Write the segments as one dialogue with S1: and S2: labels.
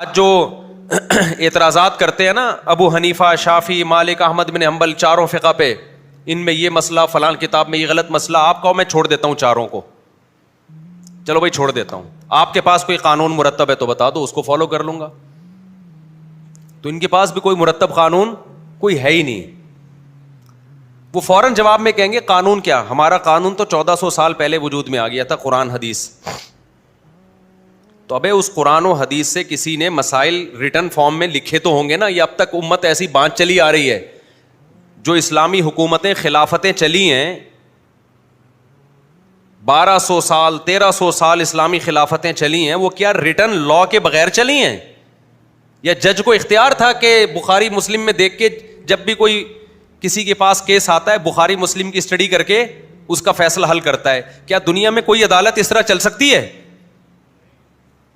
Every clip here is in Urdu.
S1: آج جو اعتراضات کرتے ہیں نا ابو حنیفہ، شافعی، مالک، احمد بن حنبل، چاروں فقہ پہ، ان میں یہ مسئلہ، فلان کتاب میں یہ غلط مسئلہ، آپ کہو میں چھوڑ دیتا ہوں چاروں کو، چلو بھائی چھوڑ دیتا ہوں، آپ کے پاس کوئی قانون مرتب ہے تو بتا دو، اس کو فالو کر لوں گا. تو ان کے پاس بھی کوئی مرتب قانون کوئی ہے ہی نہیں. وہ فوراً جواب میں کہیں گے قانون کیا، ہمارا قانون تو 1400 سال پہلے وجود میں آ گیا تھا، قرآن حدیث. تو ابے اس قرآن و حدیث سے کسی نے مسائل ریٹن فارم میں لکھے تو ہوں گے نا. یہ اب تک امت ایسی بانٹ چلی آ رہی ہے، جو اسلامی حکومتیں، خلافتیں چلی ہیں، 1200 سال 1300 سال اسلامی خلافتیں چلی ہیں، وہ کیا ریٹن لا کے بغیر چلی ہیں؟ یا جج کو اختیار تھا کہ بخاری مسلم میں دیکھ کے جب بھی کوئی کسی کے پاس کیس آتا ہے بخاری مسلم کی اسٹڈی کر کے اس کا فیصلہ حل کرتا ہے؟ کیا دنیا میں کوئی عدالت اس طرح چل سکتی ہے؟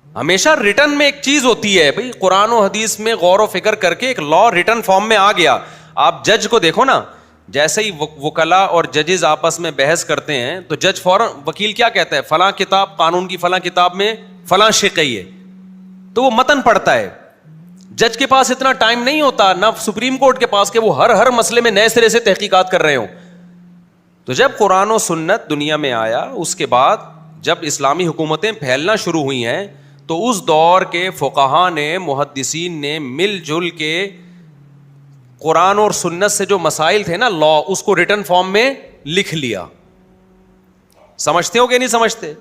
S1: ہمیشہ ریٹن میں ایک چیز ہوتی ہے بھائی، قرآن و حدیث میں غور و فکر کر کے ایک لا ریٹن فارم میں آ گیا. آپ جج کو دیکھو نا، جیسے ہی وکلا اور ججز آپس میں بحث کرتے ہیں تو جج فوراً، وکیل کیا کہتا ہے، فلاں کتاب قانون کی فلاں کتاب میں فلاں شق ہے، تو وہ متن پڑھتا ہے. جج کے پاس اتنا ٹائم نہیں ہوتا، نہ سپریم کورٹ کے پاس کہ وہ ہر مسئلے میں نئے سرے سے تحقیقات کر رہے ہوں. تو جب قرآن و سنت دنیا میں آیا، اس کے بعد جب اسلامی حکومتیں پھیلنا شروع ہوئی ہیں، تو اس دور کے فقہاء نے، محدثین نے مل جل کے قرآن اور سنت سے جو مسائل تھے نا، لا، اس کو ریٹن فارم میں لکھ لیا. سمجھتے ہو کہ نہیں سمجھتے؟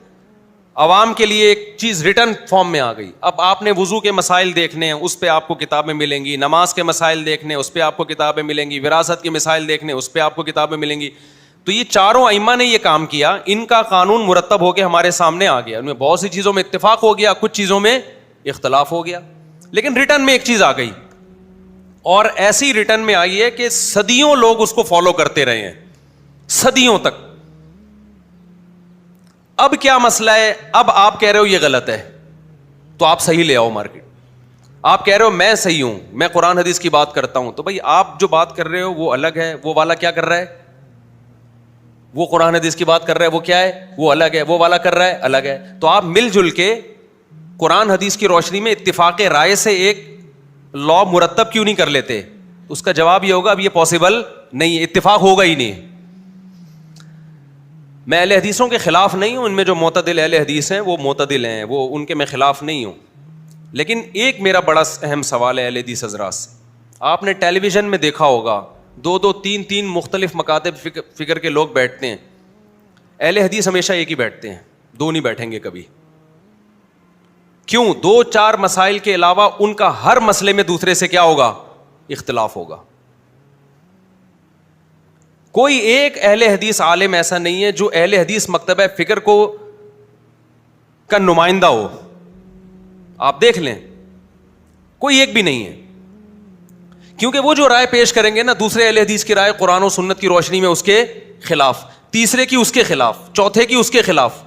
S1: عوام کے لیے ایک چیز ریٹن فارم میں آ گئی. اب آپ نے وضو کے مسائل دیکھنے ہیں، اس پہ آپ کو کتابیں ملیں گی. نماز کے مسائل دیکھنے ہیں، اس پہ آپ کو کتابیں ملیں گی. وراثت کے مسائل دیکھنے، اس پہ آپ کو کتابیں ملیں گی. تو یہ چاروں ائمہ نے یہ کام کیا، ان کا قانون مرتب ہو کے ہمارے سامنے آ گیا. ان میں بہت سی چیزوں میں اتفاق ہو گیا، کچھ چیزوں میں اختلاف ہو گیا، لیکن ریٹن میں ایک چیز آ گئی، اور ایسی ریٹن میں آئی ہے کہ صدیوں لوگ اس کو فالو کرتے رہے ہیں، صدیوں تک. اب کیا مسئلہ ہے؟ اب آپ کہہ رہے ہو یہ غلط ہے تو آپ صحیح لے آؤ مارکیٹ. آپ کہہ رہے ہو میں صحیح ہوں، میں قرآن حدیث کی بات کرتا ہوں، تو بھائی آپ جو بات کر رہے ہو وہ الگ ہے، وہ والا کیا کر رہا ہے؟ وہ قرآن حدیث کی بات کر رہا ہے، وہ کیا ہے؟ وہ الگ ہے. وہ والا کر رہا ہے، الگ ہے. تو آپ مل جل کے قرآن حدیث کی روشنی میں اتفاق رائے سے ایک لا مرتب کیوں نہیں کر لیتے؟ اس کا جواب یہ ہوگا اب یہ پاسبل نہیں ہے، اتفاق ہوگا ہی نہیں. میں اہل حدیثوں کے خلاف نہیں ہوں، ان میں جو معتدل اہل حدیث ہیں وہ معتدل ہیں، وہ ان کے میں خلاف نہیں ہوں. لیکن ایک میرا بڑا اہم سوال ہے اہل حدیث حضرات سے. آپ نے ٹیلی ویژن میں دیکھا ہوگا، 2-3 مختلف مکاتب فکر کے لوگ بیٹھتے ہیں. اہل حدیث ہمیشہ ایک ہی بیٹھتے ہیں، دو نہیں بیٹھیں گے کبھی. کیوں؟ 2-4 مسائل کے علاوہ ان کا ہر مسئلے میں دوسرے سے کیا ہوگا؟ اختلاف ہوگا. کوئی ایک اہل حدیث عالم ایسا نہیں ہے جو اہل حدیث مکتبہ فکر کو کا نمائندہ ہو. آپ دیکھ لیں، کوئی ایک بھی نہیں ہے. کیونکہ وہ جو رائے پیش کریں گے نا، دوسرے اہل حدیث کی رائے قرآن و سنت کی روشنی میں اس کے خلاف، تیسرے کی اس کے خلاف، چوتھے کی اس کے خلاف.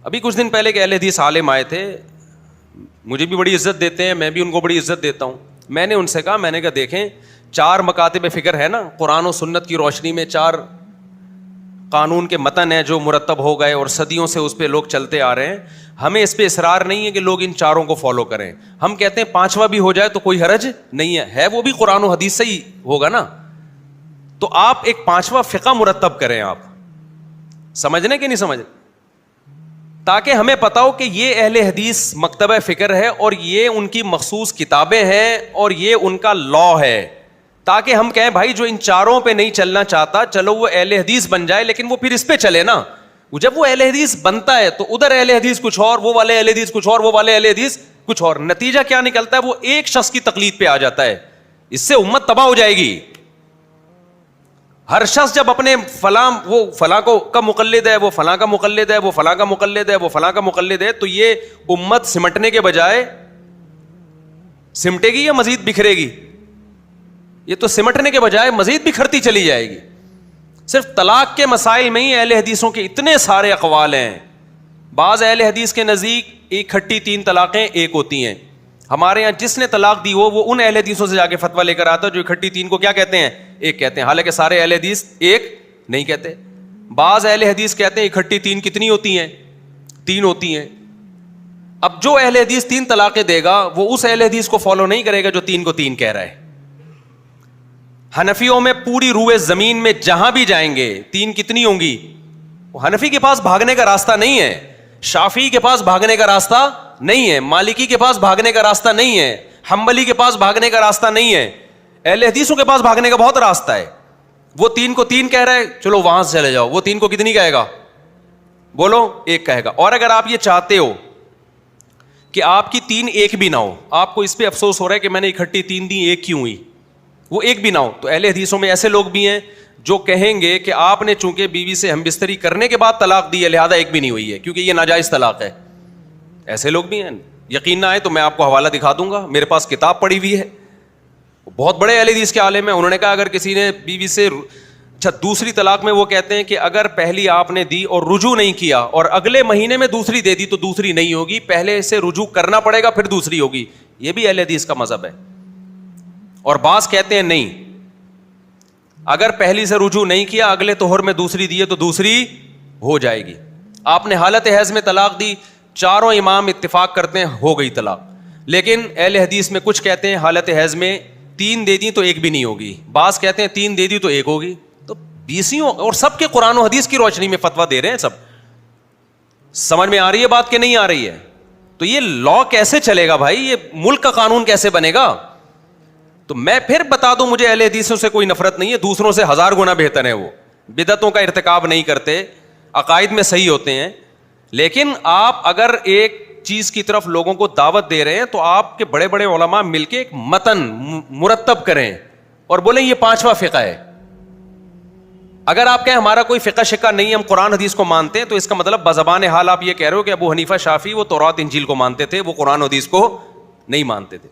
S1: ابھی کچھ دن پہلے کے اہل حدیث عالم آئے تھے، مجھے بھی بڑی عزت دیتے ہیں، میں بھی ان کو بڑی عزت دیتا ہوں. میں نے ان سے کہا، میں نے کہا دیکھیں 4 مکاتب فکر ہے نا، قرآن و سنت کی روشنی میں 4 قانون کے متن ہیں جو مرتب ہو گئے اور صدیوں سے اس پہ لوگ چلتے آ رہے ہیں. ہمیں اس پہ اصرار نہیں ہے کہ لوگ ان 4 کو فالو کریں. ہم کہتے ہیں 5واں بھی ہو جائے تو کوئی حرج نہیں ہے وہ بھی قرآن و حدیث سے ہی ہوگا نا. تو آپ ایک 5واں فقہ مرتب کریں. آپ سمجھنے کہ نہیں سمجھنے؟ تاکہ ہمیں پتا ہو کہ یہ اہل حدیث مکتبہ فکر ہے اور یہ ان کی مخصوص کتابیں ہیں اور یہ ان کا لا ہے. تاکہ ہم کہیں بھائی جو ان 4 پہ نہیں چلنا چاہتا، چلو وہ اہل حدیث بن جائے، لیکن وہ پھر اس پہ چلے نا. جب وہ اہل حدیث بنتا ہے تو ادھر اہل حدیث کچھ اور، وہ والے اہل حدیث کچھ اور، وہ والے اہل حدیث کچھ اور. نتیجہ کیا نکلتا ہے؟ وہ ایک شخص کی تقلید پہ آ جاتا ہے. اس سے امت تباہ ہو جائے گی. ہر شخص جب اپنے فلاں، وہ فلاں کو کا مقلد ہے، وہ فلاں کا مقلد ہے، وہ فلاں کا مقلد ہے، وہ فلاں کا مقلد ہے، تو یہ امت سمٹنے کے بجائے سمٹے گی یا مزید بکھرے گی؟ یہ تو سمٹنے کے بجائے مزید بکھرتی چلی جائے گی. صرف طلاق کے مسائل میں ہی اہل حدیثوں کے اتنے سارے اقوال ہیں. بعض اہل حدیث کے نزدیک 1 طلاقیں 1 ہوتی ہیں. ہمارے یہاں جس نے طلاق دی وہ ان اہل حدیثوں سے جا کے فتویٰ لے کر آتا ہے جو 1 کو کیا کہتے ہیں؟ 1 کہتے ہیں. حالانکہ سارے اہل حدیث 1 نہیں کہتے. بعض اہل حدیث کہتے ہیں 1 کتنی ہوتی ہیں؟ 3 ہوتی ہیں. اب جو اہل حدیث 3 طلاقیں دے گا وہ اس اہل حدیث کو فالو نہیں کرے گا جو 3 کو 3 کہہ رہا ہے. حنفیوں میں پوری روئے زمین میں جہاں بھی جائیں گے 3 کتنی ہوں گی؟ حنفی کے پاس بھاگنے کا راستہ نہیں ہے, شافعی کے پاس بھاگنے کا راستہ نہیں ہے, مالکی کے پاس بھاگنے کا راستہ نہیں ہے, حنبلی کے پاس بھاگنے کا راستہ نہیں ہے. اہل حدیثوں کے پاس بھاگنے کا بہت راستہ ہے. وہ 3 کو 3 کہہ رہا ہے, چلو وہاں سے چلے جاؤ. وہ 3 کو کتنی کہے گا؟ بولو, 1 کہے گا. اور اگر آپ یہ چاہتے ہو کہ آپ کی 3 ایک بھی نہ ہو, آپ کو اس پہ افسوس ہو رہا ہے کہ میں نے اکٹھی 3 دی, 1 کیوں ہوئی, وہ 1 بھی نہ ہو, تو اہل حدیثوں میں ایسے لوگ بھی ہیں جو کہیں گے کہ آپ نے چونکہ بیوی سے ہم بستری کرنے کے بعد طلاق دی ہے لہذا 1 بھی نہیں ہوئی ہے کیونکہ یہ ناجائز طلاق ہے. ایسے لوگ بھی ہیں. یقین نہ آئے تو میں آپ کو حوالہ دکھا دوں گا, میرے پاس کتاب پڑھی ہوئی ہے, بہت بڑے اہل حدیث کے عالم ہیں. انہوں نے کہا اگر کسی نے بیوی سے دوسری طلاق میں, وہ کہتے ہیں کہ اگر پہلی آپ نے دی اور رجوع نہیں کیا اور اگلے مہینے میں دوسری دے دی تو دوسری نہیں ہوگی, پہلے سے رجوع کرنا پڑے گا پھر دوسری ہوگی. یہ بھی اہل حدیث کا مذہب ہے. اور بعض کہتے ہیں نہیں, اگر پہلی سے رجوع نہیں کیا اگلے طہر میں دوسری دی ہے تو دوسری ہو جائے گی. آپ نے حالت حیض میں طلاق دی, چاروں امام اتفاق کرتے ہیں ہو گئی طلاق. لیکن اہل حدیث میں کچھ کہتے ہیں حالت حیض میں 3 دے دی تو 1 بھی نہیں ہوگی, بعض کہتے ہیں 3 دے دی تو 1 ہوگی. تو 20 اور سب کے قرآن و حدیث کی روشنی میں فتویٰ دے رہے ہیں. سب سمجھ میں آ رہی ہے بات کہ نہیں آ رہی ہے؟ تو یہ لا کیسے چلے گا بھائی, یہ ملک کا قانون کیسے بنے گا؟ تو میں پھر بتا دوں, مجھے اہل حدیثوں سے کوئی نفرت نہیں ہے, دوسروں سے 1000 گنا بہتر ہے. وہ بدعتوں کا ارتکاب نہیں کرتے, عقائد میں صحیح ہوتے ہیں. لیکن آپ اگر ایک چیز کی طرف لوگوں کو دعوت دے رہے ہیں تو آپ کے بڑے بڑے علماء مل کے ایک متن مرتب کریں اور بولیں یہ 5واں فقہ ہے. اگر آپ کہیں ہمارا کوئی فقہ شقہ نہیں, ہم قرآن حدیث کو مانتے ہیں, تو اس کا مطلب بزبان حال آپ یہ کہہ رہے ہو کہ ابو حنیفہ شافعی وہ تورات انجیل کو مانتے تھے, وہ قرآن حدیث کو نہیں مانتے تھے.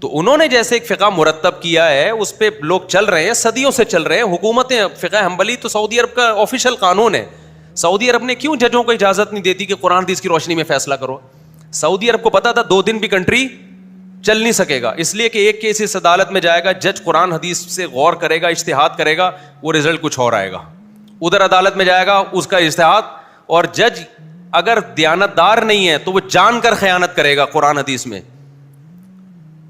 S1: تو انہوں نے جیسے ایک فقہ مرتب کیا ہے اس پہ لوگ چل رہے ہیں, صدیوں سے چل رہے ہیں. حکومتیں, فقہ حنبلی تو سعودی عرب کا آفیشیل قانون ہے. سعودی عرب نے کیوں ججوں کو اجازت نہیں دیتی کہ قرآن حدیث کی روشنی میں فیصلہ کرو؟ سعودی عرب کو پتا تھا 2 دن بھی کنٹری چل نہیں سکے گا, اس لیے کہ ایک کیس اس عدالت میں جائے گا, جج قرآن حدیث سے غور کرے گا, اجتہاد کرے گا, وہ رزلٹ کچھ اور آئے گا. ادھر عدالت میں جائے گا, اس کا اجتہاد, اور جج اگر دیانتدار نہیں ہے تو وہ جان کر خیانت کرے گا قرآن حدیث میں.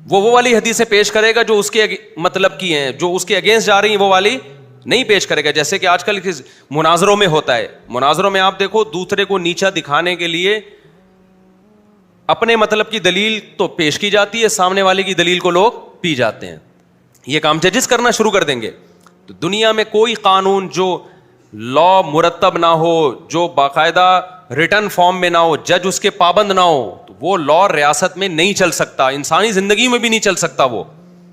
S1: وہ والی حدیثیں پیش کرے گا جو اس کے مطلب کی ہیں, جو اس کے اگینسٹ جا رہی ہیں وہ والی نہیں پیش کرے گا. جیسے کہ آج کل مناظروں میں ہوتا ہے, مناظروں میں آپ دیکھو دوسرے کو نیچا دکھانے کے لیے اپنے مطلب کی دلیل تو پیش کی جاتی ہے, سامنے والے کی دلیل کو لوگ پی جاتے ہیں. یہ کام ججز کرنا شروع کر دیں گے. تو دنیا میں کوئی قانون جو لا مرتب نہ ہو, جو باقاعدہ ریٹن فارم میں نہ ہو, جج اس کے پابند نہ ہو, تو وہ لا ریاست میں نہیں چل سکتا, انسانی زندگی میں بھی نہیں چل سکتا. وہ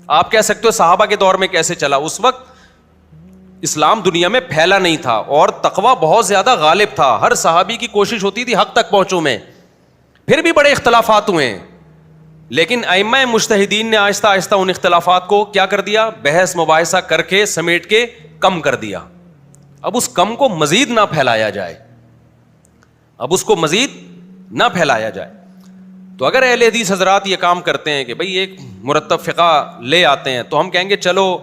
S1: آپ کہہ سکتے ہو صحابہ کے دور میں کیسے چلا, اس وقت اسلام دنیا میں پھیلا نہیں تھا اور تقویٰ بہت زیادہ غالب تھا. ہر صحابی کی کوشش ہوتی تھی حق تک پہنچوں میں, پھر بھی بڑے اختلافات ہوئے ہیں. لیکن ائمہ مجتہدین نے آہستہ آہستہ ان اختلافات کو کیا کر دیا, بحث مباحثہ کر کے سمیٹ کے کم کر دیا. اب اس کم کو مزید نہ پھیلایا جائے, اب اس کو مزید نہ پھیلایا جائے. تو اگر اہل حدیث حضرات یہ کام کرتے ہیں کہ بھئی ایک مرتب فقہ لے آتے ہیں, تو ہم کہیں گے چلو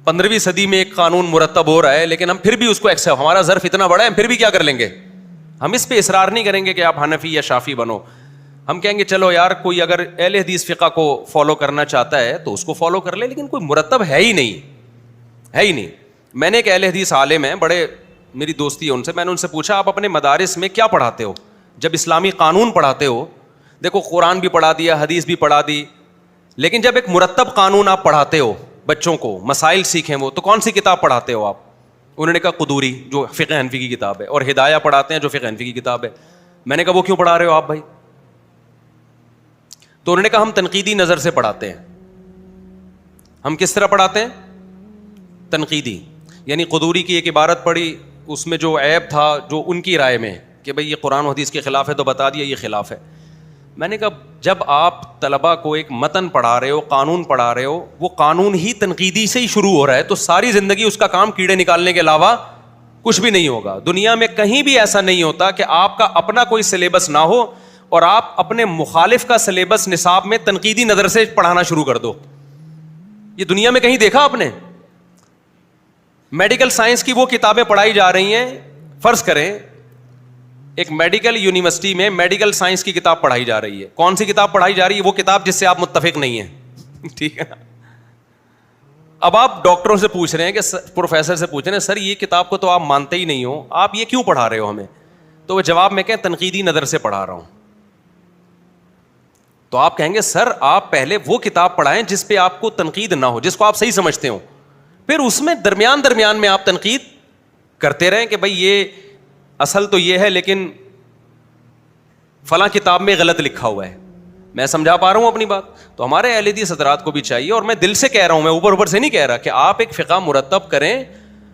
S1: 15ویں صدی میں ایک قانون مرتب ہو رہا ہے, لیکن ہم پھر بھی اس کو ایکسپٹ, ہمارا ظرف اتنا بڑا ہے, ہم پھر بھی کیا کر لیں گے, ہم اس پہ اصرار نہیں کریں گے کہ آپ حنفی یا شافعی بنو. ہم کہیں گے چلو یار کوئی اگر اہل حدیث فقہ کو فالو کرنا چاہتا ہے تو اس کو فالو کر لے, لیکن کوئی مرتب ہے ہی نہیں, ہے ہی نہیں. میں نے ایک اہل حدیث عالم ہیں, بڑے میری دوستی ہے ان سے, میں نے ان سے پوچھا آپ اپنے مدارس میں کیا پڑھاتے ہو جب اسلامی قانون پڑھاتے ہو؟ دیکھو قرآن بھی پڑھا دیا, حدیث بھی پڑھا دی, لیکن جب ایک مرتب قانون آپ پڑھاتے ہو بچوں کو, مسائل سیکھیں وہ, تو کون سی کتاب پڑھاتے ہو آپ؟ انہوں نے کہا قدوری جو فقہ حنفی کی کتاب ہے, اور ہدایہ پڑھاتے ہیں جو فقہ حنفی کی کتاب ہے. میں نے کہا وہ کیوں پڑھا رہے ہو آپ بھائی؟ تو انہوں نے کہا ہم تنقیدی نظر سے پڑھاتے ہیں. ہم کس طرح پڑھاتے ہیں؟ تنقیدی. یعنی قدوری کی ایک عبارت پڑھی, اس میں جو عیب تھا جو ان کی رائے میں کہ بھئی یہ قرآن و حدیث کے خلاف ہے, تو بتا دیا یہ خلاف ہے. میں نے کہا جب آپ طلباء کو ایک متن پڑھا رہے ہو, قانون پڑھا رہے ہو, وہ قانون ہی تنقیدی سے ہی شروع ہو رہا ہے, تو ساری زندگی اس کا کام کیڑے نکالنے کے علاوہ کچھ بھی نہیں ہوگا. دنیا میں کہیں بھی ایسا نہیں ہوتا کہ آپ کا اپنا کوئی سلیبس نہ ہو اور آپ اپنے مخالف کا سلیبس نصاب میں تنقیدی نظر سے پڑھانا شروع کر دو. یہ دنیا میں کہیں دیکھا آپ نے؟ میڈیکل سائنس کی وہ کتابیں پڑھائی جا رہی ہیں, فرض کریں ایک میڈیکل یونیورسٹی میں میڈیکل سائنس کی کتاب پڑھائی جا رہی ہے. کون سی کتاب پڑھائی جا رہی ہے؟ وہ کتاب جس سے آپ متفق نہیں ہیں. ٹھیک ہے نا. اب آپ ڈاکٹروں سے پوچھ رہے ہیں کہ پروفیسر سے پوچھ رہے ہیں سر یہ کتاب کو تو آپ مانتے ہی نہیں ہو, آپ یہ کیوں پڑھا رہے ہو ہمیں؟ تو وہ جواب میں کہیں تنقیدی نظر سے پڑھا رہا ہوں. تو آپ کہیں گے سر آپ پہلے وہ کتاب پڑھائیں جس پہ آپ کو تنقید نہ ہو, جس کو آپ صحیح سمجھتے ہو, پھر اس میں درمیان میں آپ تنقید کرتے رہیں کہ بھائی یہ اصل تو یہ ہے لیکن فلاں کتاب میں غلط لکھا ہوا ہے. میں سمجھا پا رہا ہوں اپنی بات؟ تو ہمارے اہل حدیث حضرات کو بھی چاہیے, اور میں دل سے کہہ رہا ہوں, میں اوپر سے نہیں کہہ رہا, کہ آپ ایک فقہ مرتب کریں.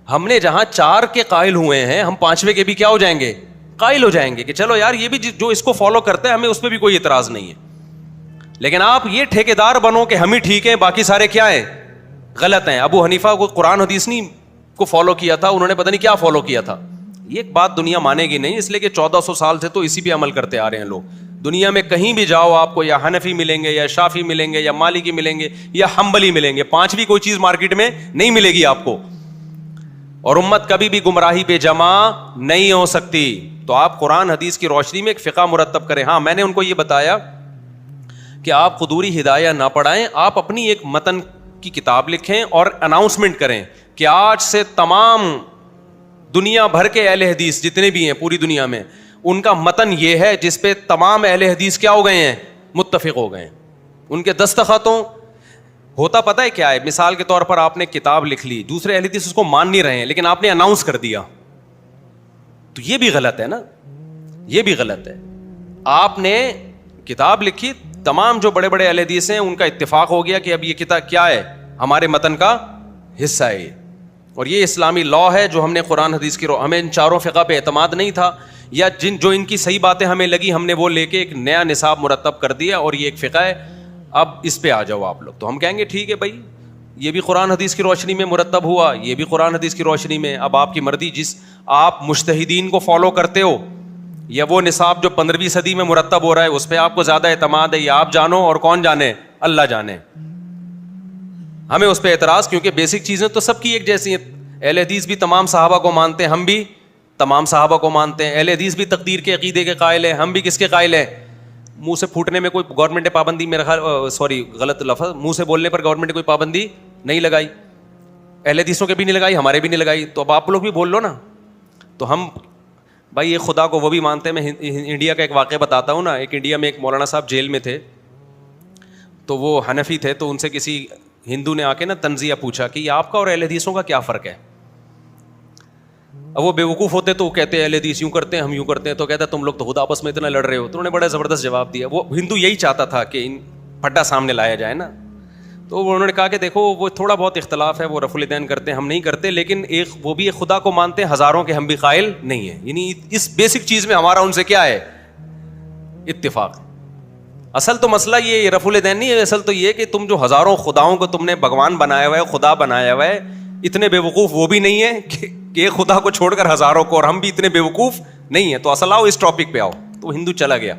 S1: ہم نے جہاں 4 کے قائل ہوئے ہیں, ہم 5ویں کے بھی کیا ہو جائیں گے؟ قائل ہو جائیں گے کہ چلو یار یہ بھی جو اس کو فالو کرتے ہیں ہمیں اس پہ بھی کوئی اعتراض نہیں ہے. لیکن آپ یہ ٹھیکیدار بنو کہ ہم ہی ٹھیک ہیں باقی سارے کیا ہیں؟ غلط ہیں. ابو حنیفہ کو قرآن حدیث نہیں کو فالو کیا تھا, انہوں نے پتہ نہیں کیا فالو کیا تھا. یہ ایک بات دنیا مانے گی نہیں, اس لیے کہ 1400 سال سے تو اسی پہ عمل کرتے آ رہے ہیں لوگ. دنیا میں کہیں بھی جاؤ آپ کو یا حنفی ملیں گے یا شافی ملیں گے یا مالکی ملیں گے یا حنبلی ملیں گے, 5ویں کوئی چیز مارکیٹ میں نہیں ملے گی آپ کو. اور امت کبھی بھی گمراہی پہ جمع نہیں ہو سکتی. تو آپ قرآن حدیث کی روشنی میں ایک فقہ مرتب کریں. ہاں میں نے ان کو یہ بتایا کہ آپ قدوری ہدایہ نہ پڑھائیں, آپ اپنی ایک متن کی کتاب لکھیں اور اناؤنسمنٹ کریں کہ آج سے تمام دنیا بھر کے اہل حدیث جتنے بھی ہیں پوری دنیا میں, ان کا متن یہ ہے جس پہ تمام اہل حدیث کیا ہو گئے ہیں؟ متفق ہو گئے ہیں. ان کے دستخطوں ہوتا پتہ ہے کیا ہے؟ مثال کے طور پر آپ نے کتاب لکھ لی, دوسرے اہل حدیث اس کو مان نہیں رہے ہیں لیکن آپ نے اناؤنس کر دیا, تو یہ بھی غلط ہے نا, یہ بھی غلط ہے. آپ نے کتاب لکھی, تمام جو بڑے بڑے اہل حدیث ہیں ان کا اتفاق ہو گیا کہ اب یہ کتاب کیا ہے؟ ہمارے متن کا حصہ ہے یہ, اور یہ اسلامی لا ہے جو ہم نے قرآن حدیث کی ہمیں ان 4 فقہ پہ اعتماد نہیں تھا, یا جو ان کی صحیح باتیں ہمیں لگی ہم نے وہ لے کے ایک نیا نصاب مرتب کر دیا اور یہ ایک فقہ ہے, اب اس پہ آ جاؤ آپ لوگ. تو ہم کہیں گے ٹھیک ہے بھائی, یہ بھی قرآن حدیث کی روشنی میں مرتب ہوا, یہ بھی قرآن حدیث کی روشنی میں. اب آپ کی مرضی, جس آپ مجتہدین کو فالو کرتے ہو یا وہ نصاب جو 15ویں صدی میں مرتب ہو رہا ہے اس پہ آپ کو زیادہ اعتماد ہے, یا آپ جانو اور کون جانے؟ اللہ جانے. ہمیں اس پہ اعتراض, کیونکہ بیسک چیزیں تو سب کی ایک جیسی ہیں. اہل حدیث بھی تمام صحابہ کو مانتے ہیں, ہم بھی تمام صحابہ کو مانتے ہیں. اہل حدیث بھی تقدیر کے عقیدے کے قائل ہیں, ہم بھی کس کے قائل ہیں؟ منہ سے پھوٹنے میں کوئی گورنمنٹ نے پابندی, میرا خیال سوری غلط لفظ, منہ سے بولنے پر گورنمنٹ نے کوئی پابندی نہیں لگائی, اہل حدیثوں کے بھی نہیں لگائی, ہمارے بھی نہیں لگائی. تو اب آپ لوگ بھی بول لو نا. تو ہم بھائی یہ خدا کو وہ بھی مانتے ہیں. میں انڈیا کا ایک واقعہ بتاتا ہوں نا. ایک انڈیا میں ایک مولانا صاحب جیل میں تھے, تو وہ حنفی تھے, تو ان سے کسی ہندو نے آ کے نا تنزیہ پوچھا کہ یہ آپ کا اور اہل حدیثوں کا کیا فرق ہے. اب وہ بیوقوف ہوتے تو وہ کہتے ہیں اہل حدیث یوں کرتے ہیں, ہم یوں کرتے ہیں. تو کہتا ہے تم لوگ تو خود آپس میں اتنا لڑ رہے ہو. تو انہوں نے بڑا زبردست جواب دیا. وہ ہندو یہی چاہتا تھا کہ ان پھڈا سامنے لایا جائے نا. تو انہوں نے کہا کہ دیکھو وہ تھوڑا بہت اختلاف ہے, وہ رفع الیدین کرتے ہیں, ہم نہیں کرتے, لیکن ایک وہ بھی ایک خدا کو مانتے ہیں, ہزاروں کے ہم بھی قائل نہیں ہیں. یعنی اس بیسک چیز میں ہمارا ان سے کیا ہے؟ اتفاق. اصل تو مسئلہ یہ رفع الیدین نہیں ہے, اصل تو یہ کہ تم جو ہزاروں خداؤں کو تم نے بھگوان بنایا ہوا ہے, خدا بنایا ہوا ہے, اتنے بے وقوف وہ بھی نہیں ہے کہ ایک خدا کو چھوڑ کر ہزاروں کو, اور ہم بھی اتنے بے وقوف نہیں ہیں. تو اصل آؤ اس ٹاپک پہ آؤ. تو ہندو چلا گیا.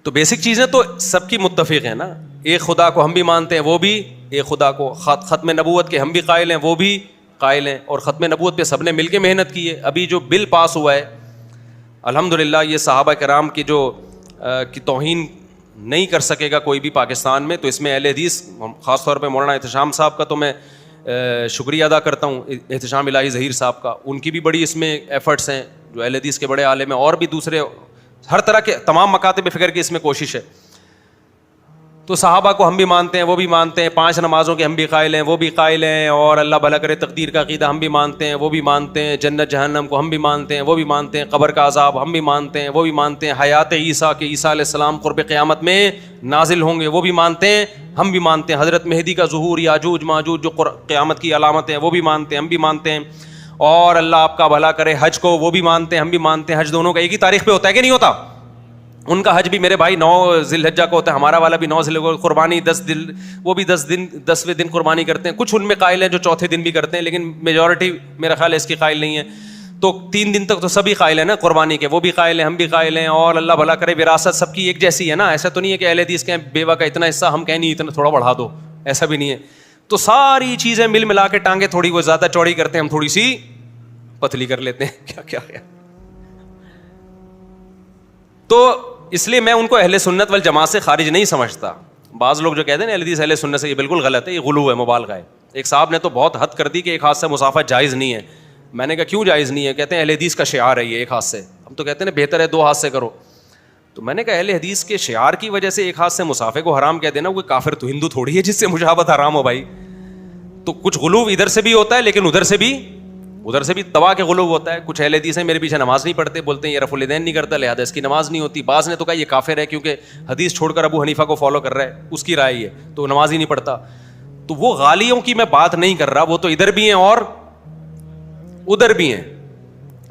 S1: تو بیسک چیزیں تو سب کی متفق ہیں نا. ایک خدا کو ہم بھی مانتے ہیں, وہ بھی ایک خدا کو. ختم نبوت کے ہم بھی قائل ہیں, وہ بھی قائل ہیں, اور ختم نبوت پہ سب نے مل کے محنت کی ہے. ابھی جو بل پاس ہوا ہے الحمدللہ, یہ صحابہ کرام کی جو کی توہین نہیں کر سکے گا کوئی بھی پاکستان میں. تو اس میں اہل حدیث, خاص طور پہ مولانا احتشام صاحب کا تو میں شکریہ ادا کرتا ہوں, احتشام الہی ظہیر صاحب کا. ان کی بھی بڑی اس میں ایفرٹس ہیں, جو اہل حدیث کے بڑے عالم ہیں, اور بھی دوسرے ہر طرح کے تمام مکاتب فکر کی اس میں کوشش ہے. تو صحابہ کو ہم بھی مانتے ہیں, وہ بھی مانتے ہیں, 5 نمازوں کے ہم بھی قائل ہیں, وہ بھی قائل ہیں, اور اللہ بھلا کرے تقدیر کا عقیدہ ہم بھی مانتے ہیں, وہ بھی مانتے ہیں, جنت جہنم کو ہم بھی مانتے ہیں, وہ بھی مانتے ہیں, قبر کا عذاب ہم بھی مانتے ہیں, وہ بھی مانتے ہیں, حیات عیسیٰ کہ عیسیٰ علیہ السلام قرب قیامت میں نازل ہوں گے, وہ بھی مانتے ہیں, ہم بھی مانتے ہیں, حضرت مہدی کا ظہور, یاجوج ماجوج جو قیامت کی علامتیں ہیں وہ بھی مانتے ہیں, ہم بھی مانتے ہیں, اور اللہ آپ کا بھلا کرے حج کو وہ بھی مانتے ہیں, ہم بھی مانتے ہیں. حج دونوں کا ایک ہی تاریخ پہ ہوتا ہے کہ نہیں ہوتا؟ ان کا حج بھی میرے بھائی 9 ذی الحجہ کو ہوتا ہے, ہمارا والا بھی 9 ذی الحجہ. قربانی 10 دن, وہ بھی 10ویں دن قربانی کرتے ہیں. کچھ ان میں قائل ہیں جو چوتھے دن بھی کرتے ہیں, لیکن میجورٹی میرا خیال ہے اس کی قائل نہیں ہے. تو 3 دن تک تو سبھی قائل ہیں نا قربانی کے, وہ بھی قائل ہیں, ہم بھی قائل ہیں, اور اللہ بھلا کرے وراثت سب کی ایک جیسی ہے نا. ایسا تو نہیں ہے کہ اہل حدیث کہیں بیوہ کا اتنا حصہ, ہم کہیں نہیں اتنا تھوڑا بڑھا دو, ایسا بھی نہیں ہے. تو ساری چیزیں مل ملا کے ٹانگیں تھوڑی وہ زیادہ چوڑی کرتے ہیں, ہم تھوڑی سی پتلی کر لیتے ہیں. کیا کیا ہے تو اس لیے میں ان کو اہل سنت والجماعت سے خارج نہیں سمجھتا. بعض لوگ جو کہتے ہیں اہل حدیث اہل سنت سے، یہ بالکل غلط ہے، یہ غلو ہے، مبالغہ ہے. ایک صاحب نے تو بہت حد کر دی کہ ایک ہاتھ سے مصافحہ جائز نہیں ہے. میں نے کہا کیوں جائز نہیں ہے؟ کہتے ہیں اہل حدیث کا شعار ہے یہ ایک ہاتھ سے. ہم تو کہتے ہیں بہتر ہے 2 ہاتھ سے کرو. تو میں نے کہا اہل حدیث کے شعار کی وجہ سے ایک ہاتھ سے مصافحے کو حرام کہہ دینا، کوئی کافر تو ہندو تھوڑی ہے جس سے مشابہت حرام ہو بھائی. تو کچھ غلو ادھر سے بھی ہوتا ہے، لیکن ادھر سے بھی تباہ کے غلو ہوتا ہے. کچھ اہل حدیث ہیں میرے پیچھے نماز نہیں پڑھتے، بولتے ہیں یہ رفع الیدین نہیں کرتا لہٰذا اس کی نماز نہیں ہوتی. بعض نے تو کہا یہ کافر ہے کیونکہ حدیث چھوڑ کر ابو حنیفہ کو فالو کر رہا ہے، اس کی رائے ہے تو نماز ہی نہیں پڑھتا. تو وہ غالیوں کی میں بات نہیں کر رہا، وہ تو ادھر بھی ہیں اور ادھر بھی ہیں.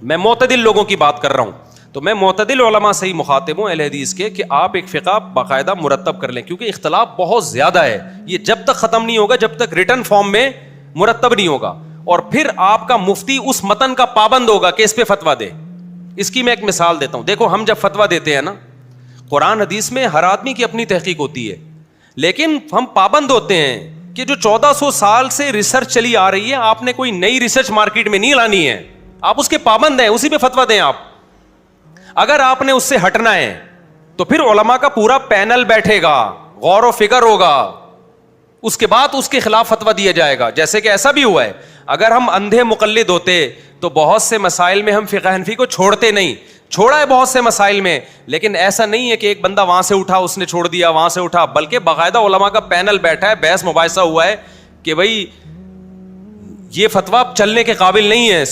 S1: میں معتدل لوگوں کی بات کر رہا ہوں. تو میں معتدل علماء سے ہی مخاطب ہوں اہل حدیث کے کہ آپ ایک فقہ باقاعدہ مرتب کر لیں، کیونکہ اختلاف بہت زیادہ ہے. یہ جب تک ختم نہیں ہوگا جب تک ریٹن فارم میں مرتب نہیں ہوگا. اور پھر آپ کا مفتی اس متن کا پابند ہوگا کہ اس پہ فتویٰ دے. اس کی میں ایک مثال دیتا ہوں. دیکھو ہم جب فتویٰ دیتے ہیں نا، قرآن حدیث میں ہر آدمی کی اپنی تحقیق ہوتی ہے، لیکن ہم پابند ہوتے ہیں کہ جو 1400 سال سے ریسرچ چلی آ رہی ہے، آپ نے کوئی نئی ریسرچ مارکیٹ میں نہیں لانی ہے، آپ اس کے پابند ہیں، اسی پہ فتویٰ دیں. آپ اگر آپ نے اس سے ہٹنا ہے تو پھر علماء کا پورا پینل بیٹھے گا، غور و فکر ہوگا، اس کے بعد اس کے خلاف فتویٰ دیا جائے گا. جیسے کہ ایسا بھی ہوا ہے، اگر ہم اندھے مقلد ہوتے تو بہت سے مسائل میں ہم فقہ حنفی کو چھوڑتے نہیں. چھوڑا ہے بہت سے مسائل میں، لیکن ایسا نہیں ہے کہ ایک بندہ وہاں سے اٹھا اس نے چھوڑ دیا، وہاں سے اٹھا، بلکہ باقاعدہ علماء کا پینل بیٹھا ہے، بحث مباحثہ ہوا ہے کہ بھائی یہ فتویٰ چلنے کے قابل نہیں ہے.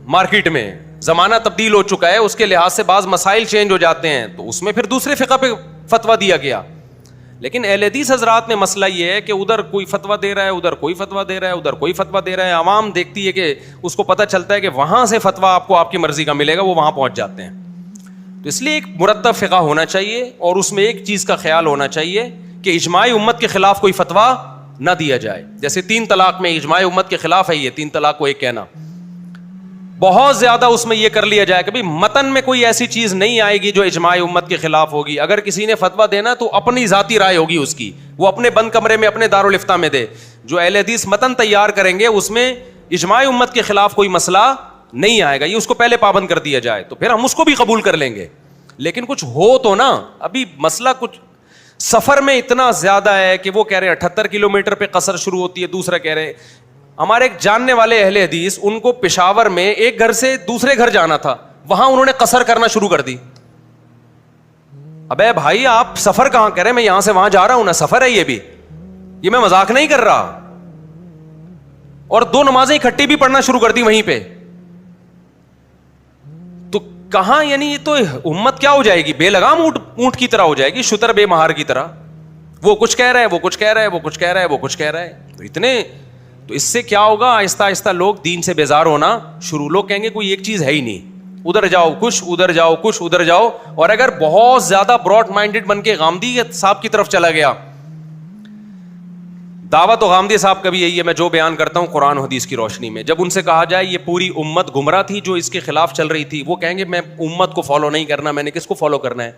S1: مارکیٹ میں زمانہ تبدیل ہو چکا ہے، اس کے لحاظ سے بعض مسائل چینج ہو جاتے ہیں، تو اس میں پھر دوسرے فقہ پہ فتویٰ دیا گیا. لیکن اہل حدیث حضرات میں مسئلہ یہ ہے کہ ادھر کوئی فتویٰ دے رہا ہے، ادھر کوئی فتویٰ دے رہا ہے، ادھر کوئی فتویٰ دے رہا ہے. عوام دیکھتی ہے کہ اس کو پتہ چلتا ہے کہ وہاں سے فتویٰ آپ کو آپ کی مرضی کا ملے گا، وہ وہاں پہنچ جاتے ہیں. تو اس لیے ایک مرتب فقہ ہونا چاہیے، اور اس میں ایک چیز کا خیال ہونا چاہیے کہ اجماع امت کے خلاف کوئی فتویٰ نہ دیا جائے. جیسے 3 طلاق میں اجماع امت کے خلاف ہے یہ 3 طلاق کو ایک کہنا. بہت زیادہ اس میں یہ کر لیا جائے کہ متن میں کوئی ایسی چیز نہیں آئے گی جو اجماع امت کے خلاف ہوگی. اگر کسی نے فتویٰ دینا تو اپنی ذاتی رائے ہوگی اس کی، وہ اپنے بند کمرے میں اپنے دارالفتہ میں دے. جو اہل حدیث متن تیار کریں گے اس میں اجماع امت کے خلاف کوئی مسئلہ نہیں آئے گا، یہ اس کو پہلے پابند کر دیا جائے تو پھر ہم اس کو بھی قبول کر لیں گے. لیکن کچھ ہو تو نا، ابھی مسئلہ کچھ سفر میں اتنا زیادہ ہے کہ وہ کہہ رہے ہیں 78 کلومیٹر پہ قصر شروع ہوتی ہے، دوسرا کہہ رہے ہیں. ہمارے ایک جاننے والے اہل حدیث، ان کو پشاور میں ایک گھر سے دوسرے گھر جانا تھا، وہاں انہوں نے قصر کرنا شروع کر دی. ابے بھائی آپ سفر کہاں کر رہے ہیں؟ میں یہاں سے وہاں جا رہا ہوں نا، سفر ہے یہ میں مذاق نہیں کر رہا. اور 2 نمازیں اکٹھی بھی پڑھنا شروع کر دی وہیں پہ. تو کہاں، یعنی یہ تو امت کیا ہو جائے گی؟ بے لگام اونٹ کی طرح ہو جائے گی، شتر بے مہار کی طرح. وہ کچھ کہہ رہا ہے، وہ کچھ کہہ رہا ہے، وہ کچھ کہہ رہا ہے، وہ کچھ کہہ رہا ہے. تو اس سے کیا ہوگا؟ آہستہ آہستہ لوگ دین سے بیزار ہونا شروع. لوگ کہیں گے کوئی ایک چیز ہے ہی نہیں، ادھر جاؤ کچھ، ادھر جاؤ کچھ، ادھر جاؤ. اور اگر بہت زیادہ براڈ مائنڈڈ بن کے غامدی صاحب کی طرف چلا گیا، دعوت و غامدی صاحب کا بھی یہی ہے، میں جو بیان کرتا ہوں قرآن و حدیث کی روشنی میں. جب ان سے کہا جائے یہ پوری امت گمراہ تھی جو اس کے خلاف چل رہی تھی، وہ کہیں گے میں امت کو فالو نہیں کرنا، میں نے کس کو فالو کرنا ہے؟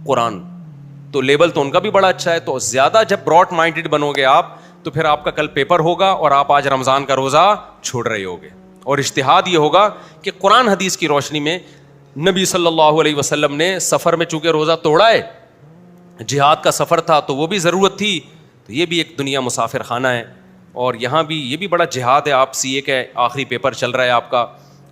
S1: قرآن. تو لیبل تو ان کا بھی بڑا اچھا ہے. تو زیادہ جب براڈ مائنڈڈ بنو گے آپ تو پھر آپ کا کل پیپر ہوگا اور آپ آج رمضان کا روزہ چھوڑ رہے ہوگے. اور اجتہاد یہ ہوگا کہ قرآن حدیث کی روشنی میں نبی صلی اللہ علیہ وسلم نے سفر میں چونکہ روزہ توڑا ہے، جہاد کا سفر تھا تو وہ بھی ضرورت تھی، تو یہ بھی ایک دنیا مسافر خانہ ہے. اور یہاں بھی یہ بھی بڑا جہاد ہے. آپ سی اے کا آخری پیپر چل رہا ہے آپ کا،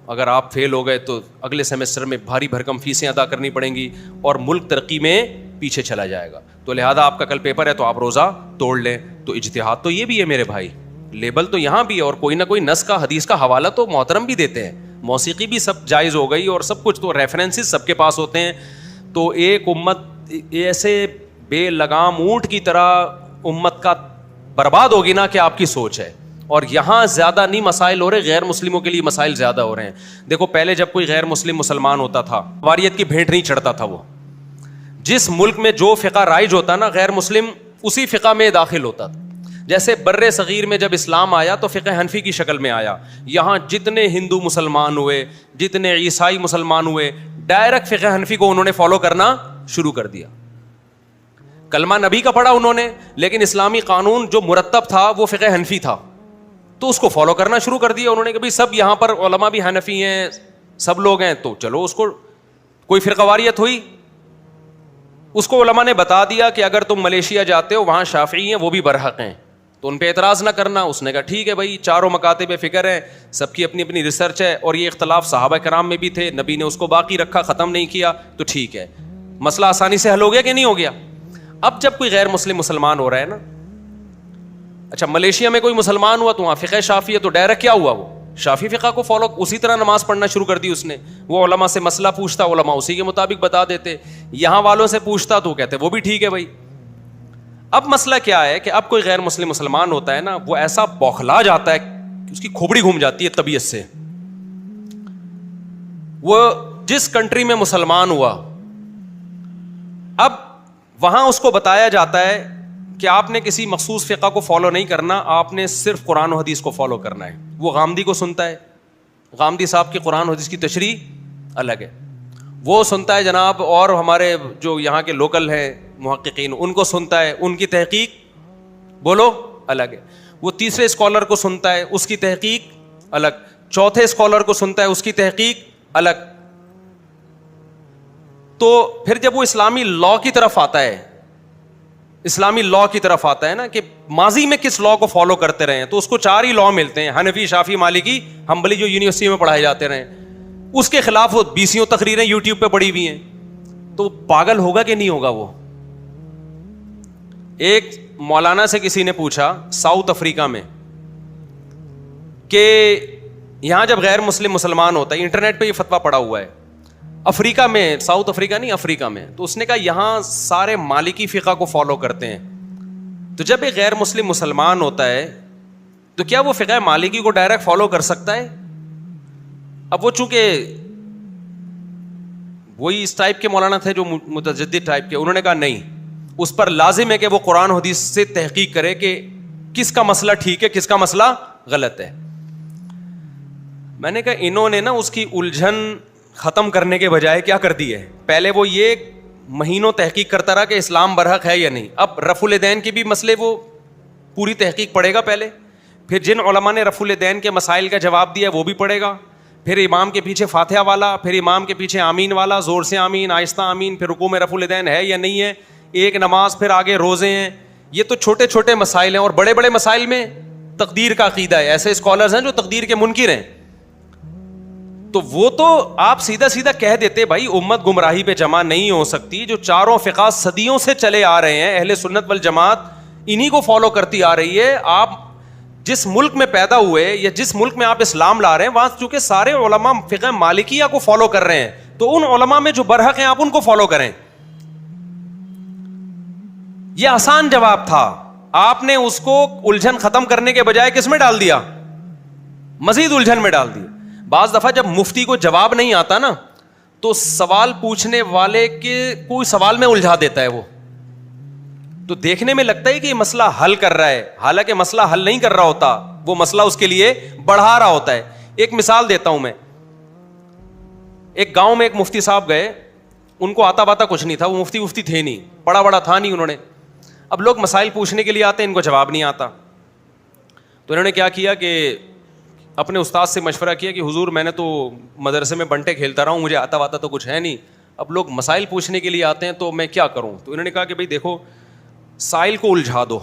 S1: اگر آپ فیل ہو گئے تو اگلے سیمسٹر میں بھاری بھرکم فیسیں ادا کرنی پڑیں گی اور ملک ترقی میں پیچھے چلا جائے گا. تو لہٰذا آپ کا کل پیپر ہے تو آپ روزہ توڑ لیں. تو اجتہاد تو یہ بھی ہے میرے بھائی، لیبل تو یہاں بھی ہے، اور کوئی نہ کوئی نص کا حدیث کا حوالہ تو محترم بھی دیتے ہیں. موسیقی بھی سب جائز ہو گئی اور سب کچھ، تو ریفرنسز سب کے پاس ہوتے ہیں. تو ایک امت ایسے بے لگام اونٹ کی طرح امت کا برباد ہوگی نا کہ آپ کی سوچ ہے. اور یہاں زیادہ نہیں مسائل ہو رہے، غیر مسلموں کے لیے مسائل زیادہ ہو رہے ہیں. دیکھو پہلے جب کوئی غیر مسلم مسلمان ہوتا تھا، واریت کی بھیٹ نہیں چڑھتا تھا. وہ جس ملک میں جو فقہ رائج ہوتا نا، غیر مسلم اسی فقہ میں داخل ہوتا تھا. جیسے بر صغیر میں جب اسلام آیا تو فقہ حنفی کی شکل میں آیا. یہاں جتنے ہندو مسلمان ہوئے، جتنے عیسائی مسلمان ہوئے، ڈائریکٹ فقہ حنفی کو انہوں نے فالو کرنا شروع کر دیا. کلمہ نبی کا پڑھا انہوں نے، لیکن اسلامی قانون جو مرتب تھا وہ فقہ حنفی تھا، تو اس کو فالو کرنا شروع کر دیا انہوں نے کہ بھائی سب یہاں پر علماء بھی حنفی ہیں، سب لوگ ہیں، تو چلو اس کو. کوئی فرقہ واریت ہوئی؟ اس کو علماء نے بتا دیا کہ اگر تم ملیشیا جاتے ہو وہاں شافعی ہیں وہ بھی برحق ہیں, تو ان پہ اعتراض نہ کرنا. اس نے کہا ٹھیک ہے بھائی, چاروں مکاتب فکر ہیں, سب کی اپنی اپنی ریسرچ ہے, اور یہ اختلاف صحابہ کرام میں بھی تھے, نبی نے اس کو باقی رکھا, ختم نہیں کیا, تو ٹھیک ہے. مسئلہ آسانی سے حل ہو گیا کہ نہیں ہو گیا؟ اب جب کوئی غیر مسلم مسلمان ہو رہا ہے نا, اچھا ملیشیا میں کوئی مسلمان ہوا تو وہاں فقہ شافعی ہے, تو ڈائریکٹ کیا ہوا, وہ شافعی فقہ کو فالو, اسی طرح نماز پڑھنا شروع کر دی اس نے. وہ علماء سے مسئلہ پوچھتا, علماء اسی کے مطابق بتا دیتے. یہاں والوں سے پوچھتا تو کہتے وہ بھی ٹھیک ہے بھائی. اب مسئلہ کیا ہے کہ اب کوئی غیر مسلم مسلمان ہوتا ہے نا, وہ ایسا بوکھلا جاتا ہے کہ اس کی کھوپڑی گھوم جاتی ہے طبیعت سے. وہ جس کنٹری میں مسلمان ہوا, اب وہاں اس کو بتایا جاتا ہے کہ آپ نے کسی مخصوص فقہ کو فالو نہیں کرنا, آپ نے صرف قرآن و حدیث کو فالو کرنا ہے. وہ غامدی کو سنتا ہے, غامدی صاحب کی قرآن و حدیث کی تشریح الگ ہے, وہ سنتا ہے جناب, اور ہمارے جو یہاں کے لوکل ہیں محققین ان کو سنتا ہے, ان کی تحقیق بولو الگ ہے. وہ تیسرے اسکالر کو سنتا ہے, اس کی تحقیق الگ, چوتھے اسکالر کو سنتا ہے, اس کی تحقیق الگ. تو پھر جب وہ اسلامی لا کی طرف آتا ہے, اسلامی لا کی طرف آتا ہے نا کہ ماضی میں کس لا کو فالو کرتے رہے ہیں, تو اس کو 4 ہی لا ملتے ہیں, حنفی, شافعی, مالکی, حنبلی, جو یونیورسٹی میں پڑھائے جاتے رہے. اس کے خلاف وہ 20 تقریریں یوٹیوب پہ پڑی ہوئی ہیں. تو پاگل ہوگا کہ نہیں ہوگا وہ؟ ایک مولانا سے کسی نے پوچھا ساؤتھ افریقہ میں کہ یہاں جب غیر مسلم مسلمان ہوتا ہے, انٹرنیٹ پہ یہ فتویٰ پڑا ہوا ہے, افریقہ میں, ساؤتھ افریقہ نہیں افریقہ میں, تو اس نے کہا یہاں سارے مالکی فقہ کو فالو کرتے ہیں. تو جب ایک غیر مسلم مسلمان ہوتا ہے تو کیا وہ فقہ مالکی کو ڈائریکٹ فالو کر سکتا ہے؟ اب وہ چونکہ وہی اس ٹائپ کے مولانا تھے جو متجدد ٹائپ کے, انہوں نے کہا نہیں, اس پر لازم ہے کہ وہ قرآن حدیث سے تحقیق کرے کہ کس کا مسئلہ ٹھیک ہے, کس کا مسئلہ غلط ہے. میں نے کہا انہوں نے نا اس کی الجھن ختم کرنے کے بجائے کیا کر دی ہے, پہلے وہ یہ مہینوں تحقیق کرتا رہا کہ اسلام برحق ہے یا نہیں, اب رفع الیدین کے بھی مسئلے وہ پوری تحقیق پڑھے گا پہلے, پھر جن علماء نے رفع الیدین کے مسائل کا جواب دیا وہ بھی پڑھے گا, پھر امام کے پیچھے فاتحہ والا, پھر امام کے پیچھے آمین والا, زور سے آمین, آہستہ آمین, پھر رکوع میں رفع الیدین ہے یا نہیں ہے, ایک نماز, پھر آگے روزے ہیں. یہ تو چھوٹے چھوٹے مسائل ہیں, اور بڑے بڑے مسائل میں تقدیر کا عقیدہ ہے. ایسے اسکالرز ہیں جو تقدیر کے منکر ہیں, تو وہ تو آپ سیدھا سیدھا کہہ دیتے بھائی امت گمراہی پہ جمع نہیں ہو سکتی. جو چاروں فقہ صدیوں سے چلے آ رہے ہیں, اہل سنت والجماعت انہی کو فالو کرتی آ رہی ہے. آپ جس ملک میں پیدا ہوئے یا جس ملک میں آپ اسلام لا رہے ہیں, وہاں چونکہ سارے علماء فقہ مالکیہ کو فالو کر رہے ہیں, تو ان علماء میں جو برحق ہیں آپ ان کو فالو کریں. یہ آسان جواب تھا, آپ نے اس کو الجھن ختم کرنے کے بجائے کس میں ڈال دیا, مزید الجھن میں ڈال دیا. بعض دفعہ جب مفتی کو جواب نہیں آتا نا, تو سوال پوچھنے والے کے کوئی سوال میں الجھا دیتا ہے وہ, تو دیکھنے میں لگتا ہے کہ یہ مسئلہ حل کر رہا ہے, حالانکہ مسئلہ حل نہیں کر رہا ہوتا, وہ مسئلہ اس کے لیے بڑھا رہا ہوتا ہے. ایک مثال دیتا ہوں میں. ایک گاؤں میں ایک مفتی صاحب گئے, ان کو آتا باتا کچھ نہیں تھا, وہ مفتی تھے نہیں, پڑھا بڑا تھا نہیں انہوں نے. اب لوگ مسائل پوچھنے کے لیے آتے ہیں, ان کو جواب نہیں آتا, تو انہوں نے کیا کیا کہ اپنے استاد سے مشورہ کیا کہ حضور میں نے تو مدرسے میں بنٹے کھیلتا رہا ہوں, مجھے آتا واتا تو کچھ ہے نہیں, اب لوگ مسائل پوچھنے کے لیے آتے ہیں تو میں کیا کروں. تو انہوں نے کہا کہ بھائی دیکھو سائل کو الجھا دو.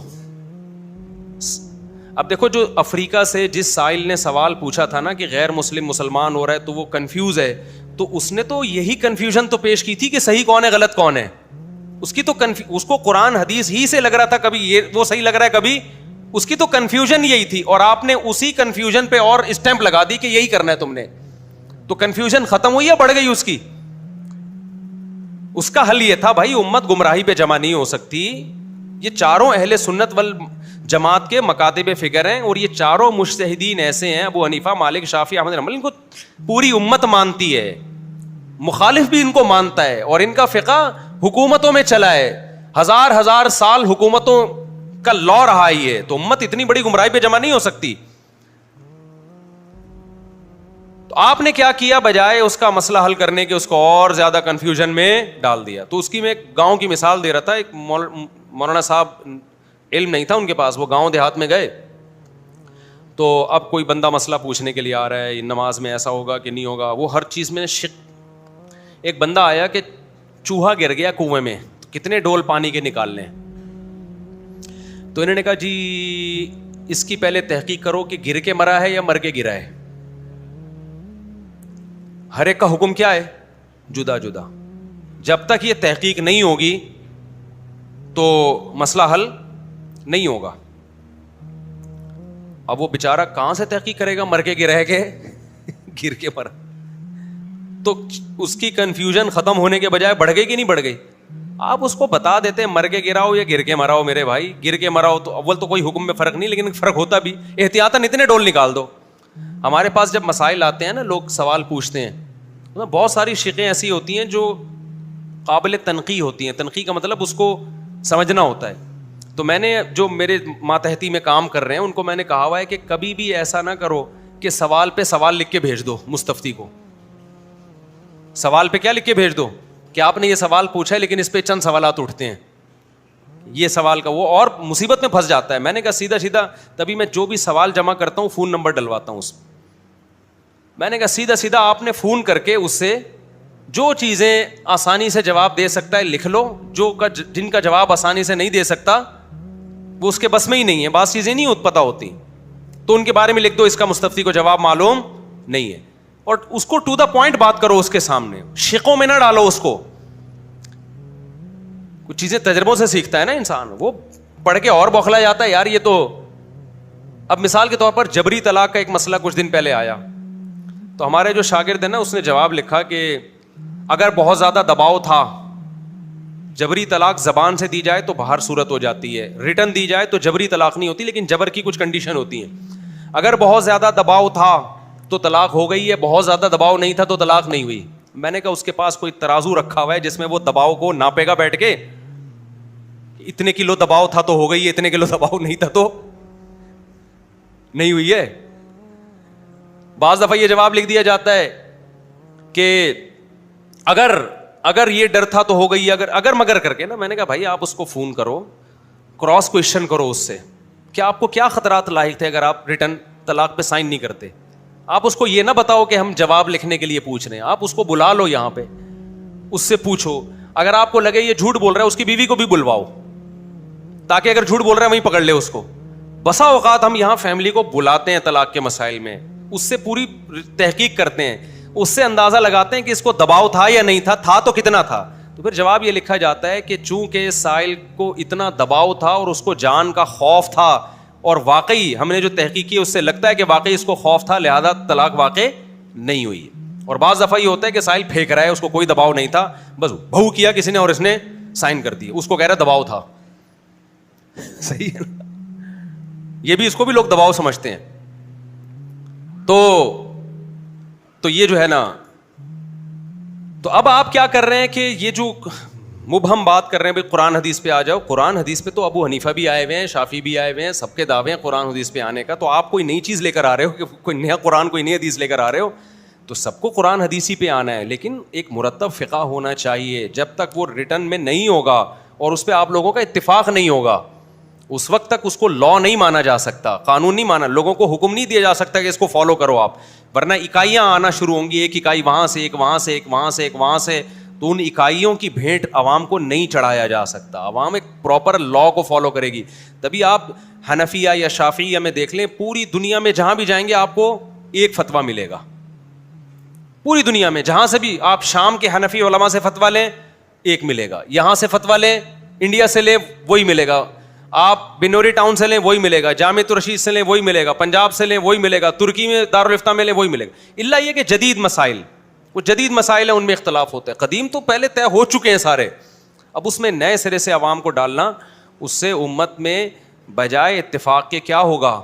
S1: اب دیکھو جو افریقہ سے جس سائل نے سوال پوچھا تھا نا کہ غیر مسلم مسلمان ہو رہا ہے تو وہ کنفیوز ہے, تو اس نے تو یہی کنفیوژن تو پیش کی تھی کہ صحیح کون ہے غلط کون ہے. اس کی تو اس کو قرآن حدیث ہی سے لگ رہا تھا, کبھی یہ وہ صحیح لگ رہا ہے, کبھی اس کی تو کنفیوژن یہی تھی, اور آپ نے اسی کنفیوژن پہ اور اسٹیمپ لگا دی کہ یہی کرنا ہے تم نے. تو کنفیوژن ختم ہوئی یا بڑھ گئی اس کی؟ اس کا حل یہ تھا بھائی امت گمراہی پہ جمع نہیں ہو سکتی. یہ چاروں اہل سنت والجماعت کے مکاتب فکر ہیں, اور یہ چاروں مجتہدین ایسے ہیں, ابو حنیفہ, مالک, شافعی, احمد, حنبل, ان کو پوری امت مانتی ہے, مخالف بھی ان کو مانتا ہے, اور ان کا فقہ حکومتوں میں چلا ہے, ہزار سال حکومتوں کا لا رہا ہی ہے. تو امت اتنی بڑی گمراہی پہ جمع نہیں ہو سکتی. تو آپ نے کیا کیا, بجائے اس کا مسئلہ حل کرنے کے اس کو اور زیادہ کنفیوژن میں ڈال دیا. تو اس کی میں ایک گاؤں کی مثال دے رہا تھا. ایک مولانا صاحب علم نہیں تھا ان کے پاس, وہ گاؤں دیہات میں گئے, تو اب کوئی بندہ مسئلہ پوچھنے کے لیے آ رہا ہے, نماز میں ایسا ہوگا کہ نہیں ہوگا, وہ ہر چیز میں شک. ایک بندہ آیا کہ چوہا گر گیا کنویں میں, کتنے ڈول پانی کے نکالنے ہیں. تو انہوں نے کہا جی اس کی پہلے تحقیق کرو کہ گر کے مرا ہے یا مر کے گرا ہے. ہر ایک کا حکم کیا ہے؟ جدا جدا. جب تک یہ تحقیق نہیں ہوگی تو مسئلہ حل نہیں ہوگا. اب وہ بیچارہ کہاں سے تحقیق کرے گا؟ مر کے گرہ کے گر کے مرا. تو اس کی کنفیوژن ختم ہونے کے بجائے بڑھ گئی کہ نہیں بڑھ گئی؟ آپ اس کو بتا دیتے مر کے گراؤ یا گر کے مراؤ. میرے بھائی گر کے مراؤ تو اول تو کوئی حکم میں فرق نہیں, لیکن فرق ہوتا بھی. احتیاطاً اتنے ڈول نکال دو. ہمارے پاس جب مسائل آتے ہیں نا, لوگ سوال پوچھتے ہیں, بہت ساری شقیں ایسی ہوتی ہیں جو قابل تنقیح ہوتی ہیں. تنقیح کا مطلب اس کو سمجھنا ہوتا ہے. تو میں نے جو میرے ماتحتی میں کام کر رہے ہیں ان کو میں نے کہا ہوا ہے کہ کبھی بھی ایسا نہ کرو کہ سوال پہ سوال لکھ کے بھیج دو مستفتی کو. سوال پہ کیا لکھ کے بھیج دو کہ آپ نے یہ سوال پوچھا ہے لیکن اس پہ چند سوالات اٹھتے ہیں, یہ سوال کا وہ, اور مصیبت میں پھنس جاتا ہے. میں نے کہا سیدھا سیدھا, تبھی میں جو بھی سوال جمع کرتا ہوں فون نمبر ڈلواتا ہوں اس میں. میں نے کہا سیدھا سیدھا آپ نے فون کر کے اس سے جو چیزیں آسانی سے جواب دے سکتا ہے لکھ لو, جن کا جواب آسانی سے نہیں دے سکتا وہ اس کے بس میں ہی نہیں ہے, بعض چیزیں نہیں پتہ ہوتی تو ان کے بارے میں لکھ دو, اس کا مستفتی کو جواب معلوم نہیں ہے. اور اس کو ٹو دا پوائنٹ بات کرو اس کے سامنے, شقوں میں نہ ڈالو اس کو. کچھ چیزیں تجربوں سے سیکھتا ہے نا انسان, وہ پڑھ کے اور بوکھلا جاتا ہے یار یہ تو. اب مثال کے طور پر جبری طلاق کا ایک مسئلہ کچھ دن پہلے آیا, تو ہمارے جو شاگرد ہیں نا اس نے جواب لکھا کہ اگر بہت زیادہ دباؤ تھا, جبری طلاق زبان سے دی جائے تو باہر صورت ہو جاتی ہے, ریٹن دی جائے تو جبری طلاق نہیں ہوتی, لیکن جبر کی کچھ کنڈیشن ہوتی ہیں. اگر بہت زیادہ دباؤ تھا تو طلاق ہو گئی ہے, بہت زیادہ دباؤ نہیں تھا تو طلاق نہیں ہوئی. میں نے کہا اس کے پاس کوئی ترازو رکھا ہوا ہے جس میں وہ دباؤ کو ناپے گا بیٹھ کے, اتنے کلو دباؤ تھا تو ہو گئی ہے, اتنے کلو دباؤ نہیں تھا تو نہیں ہوئی ہے. بعض دفعہ یہ جواب لکھ دیا جاتا ہے کہ اگر یہ ڈر تھا تو ہو گئی, اگر مگر کر کے نا. میں نے کہا بھائی آپ اس کو فون کرو, کراس کوشچن کرو اس سے کہ آپ کو کیا خطرات لاحق تھے اگر آپ ریٹرن طلاق پہ سائن نہیں کرتے. آپ اس کو یہ نہ بتاؤ کہ ہم جواب لکھنے کے لیے پوچھ رہے ہیں, آپ اس کو بلا لو یہاں پہ, اس سے پوچھو. اگر آپ کو لگے یہ جھوٹ بول رہا ہے اس کی بیوی کو بھی بلواؤ, تاکہ اگر جھوٹ بول رہا ہے وہیں پکڑ لے اس کو. بسا اوقات ہم یہاں فیملی کو بلاتے ہیں طلاق کے مسائل میں, اس سے پوری تحقیق کرتے ہیں, اس سے اندازہ لگاتے ہیں کہ اس کو دباؤ تھا یا نہیں تھا تو کتنا تھا. تو پھر جواب یہ لکھا جاتا ہے کہ چونکہ سائل کو اتنا دباؤ تھا اور اس کو جان کا خوف تھا, اور واقعی ہم نے جو تحقیق کی اس سے لگتا ہے کہ واقعی اس کو خوف تھا, لہذا طلاق واقع نہیں ہوئی. اور بعض دفعہ یہ ہوتا ہے کہ سائل پھینک رہا ہے, اس کو کوئی دباؤ نہیں تھا, بس بہو کیا کسی نے اور اس نے سائن کر دی, اس کو کہہ رہا ہے دباؤ تھا. صحیح ہے نا, یہ بھی اس کو بھی لوگ دباؤ سمجھتے ہیں. تو یہ جو ہے نا, تو اب آپ کیا کر رہے ہیں کہ یہ جو مبہم بات کر رہے ہیں بھائی قرآن حدیث پہ آ جاؤ. قرآن حدیث پہ تو ابو حنیفہ بھی آئے ہوئے ہیں, شافعی بھی آئے ہوئے ہیں, سب کے دعوے ہیں قرآن حدیث پہ آنے کا. تو آپ کوئی نئی چیز لے کر آ رہے ہو کہ کوئی نیا قرآن کوئی نئی حدیث لے کر آ رہے ہو, تو سب کو قرآن حدیثی پہ آنا ہے, لیکن ایک مرتب فقہ ہونا چاہیے. جب تک وہ ریٹن میں نہیں ہوگا اور اس پہ آپ لوگوں کا اتفاق نہیں ہوگا, اس وقت تک اس کو لا نہیں مانا جا سکتا, قانون نہیں مانا, لوگوں کو حکم نہیں دیا جا سکتا کہ اس کو فالو کرو آپ, ورنہ اکائیاں آنا شروع ہوں گی, ایک اکائی وہاں سے, ایک وہاں سے, ایک وہاں سے, ایک وہاں سے. تو ان اکائیوں کی بھیٹ عوام کو نہیں چڑھایا جا سکتا. عوام ایک پراپر لا کو فالو کرے گی, تبھی آپ حنفیہ یا شافعیہ میں دیکھ لیں, پوری دنیا میں جہاں بھی جائیں گے آپ کو ایک فتویٰ ملے گا. پوری دنیا میں جہاں سے بھی آپ شام کے حنفی علماء سے فتویٰ لیں ایک ملے گا, یہاں سے فتویٰ لیں انڈیا سے لیں وہی ملے گا, آپ بنوری ٹاؤن سے لیں وہی ملے گا, جامع الرشید سے لیں وہی ملے گا, پنجاب سے لیں وہی ملے گا, ترکی میں دارالفتہ میں لیں وہی ملے گا. الا یہ کہ جدید مسائل, وہ جدید مسائل ہیں ان میں اختلاف ہوتا ہے, قدیم تو پہلے طے ہو چکے ہیں سارے. اب اس میں نئے سرے سے عوام کو ڈالنا, اس سے امت میں بجائے اتفاق کے کیا ہوگا,